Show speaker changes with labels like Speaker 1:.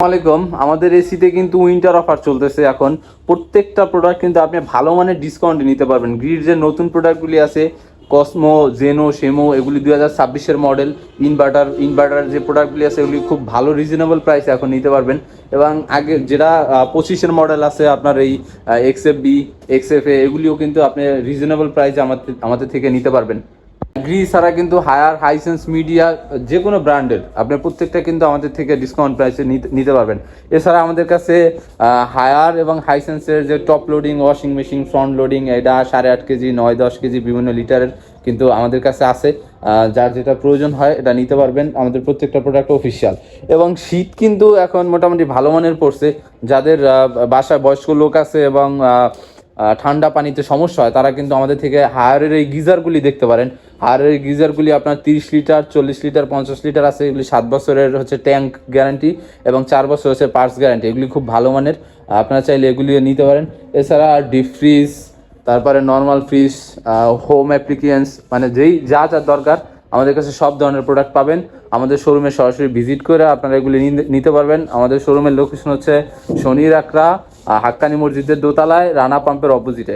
Speaker 1: আসসালামাইকুম। আমাদের এসিতে কিন্তু উইন্টার অফার চলতেছে এখন। প্রত্যেকটা প্রোডাক্ট কিন্তু আপনি ভালো মানের ডিসকাউন্টে নিতে পারবেন। গ্রিড যে নতুন প্রোডাক্টগুলি আছে, কসমো, জেনো, শেমো, এগুলি 2026-এর মডেল। ইনভার্টার যে প্রোডাক্টগুলি আছে এগুলি খুব ভালো রিজনেবল প্রাইসে এখন নিতে পারবেন। এবং আগে যেটা 25-এর মডেল আছে আপনার এই XFB, XFA, এগুলিও কিন্তু আপনি রিজনেবল প্রাইসে আমাদের থেকে নিতে পারবেন। গ্রি ছাড়া কিন্তু হায়ার, হাইসেন্স, মিডিয়া, যে কোনো ব্র্যান্ডের আপনি প্রত্যেকটা কিন্তু আমাদের থেকে ডিসকাউন্ট প্রাইসে নিতে পারবেন। এছাড়া আমাদের কাছে হায়ার এবং হাইসেন্সের যে top loading washing machine, front loading, এটা 8.5 কেজি, 9-10 কেজি বিভিন্ন লিটারের কিন্তু আমাদের কাছে আছে। যার যেটা প্রয়োজন হয় এটা নিতে পারবেন। আমাদের প্রত্যেকটা প্রোডাক্ট অফিসিয়াল। এবং শীত কিন্তু এখন মোটামুটি ভালো মানের পড়ছে। যাদের বাসায় বয়স্ক লোক আছে এবং ঠান্ডা পানিতে সমস্যা হয়, তারা কিন্তু আমাদের থেকে হায়ারের এই গিজারগুলি দেখতে পারেন। হায়ারের গিজারগুলি আপনার 30 লিটার, 40 লিটার, 50 লিটার আছে। এগুলি 7 বছরের হচ্ছে ট্যাঙ্ক গ্যারান্টি এবং 4 বছর হচ্ছে পার্টস গ্যারান্টি। এগুলি খুব ভালো মানের, আপনারা চাইলে এগুলি নিতে পারেন। এছাড়া ডিপ ফ্রিজ, তারপরে নর্মাল ফ্রিজ, হোম অ্যাপ্লিকেন্স, মানে যেই যা যা দরকার আমাদের কাছে সব ধরনের প্রোডাক্ট পাবেন। আমাদের শোরুমে সরাসরি ভিজিট করে আপনারা এগুলি নিতে পারবেন। আমাদের শোরুমের লোকেশন হচ্ছে শনির আকরা, হাক্কানি মসজিদের দোতলায়, রানা পাম্পের অপোজিটে।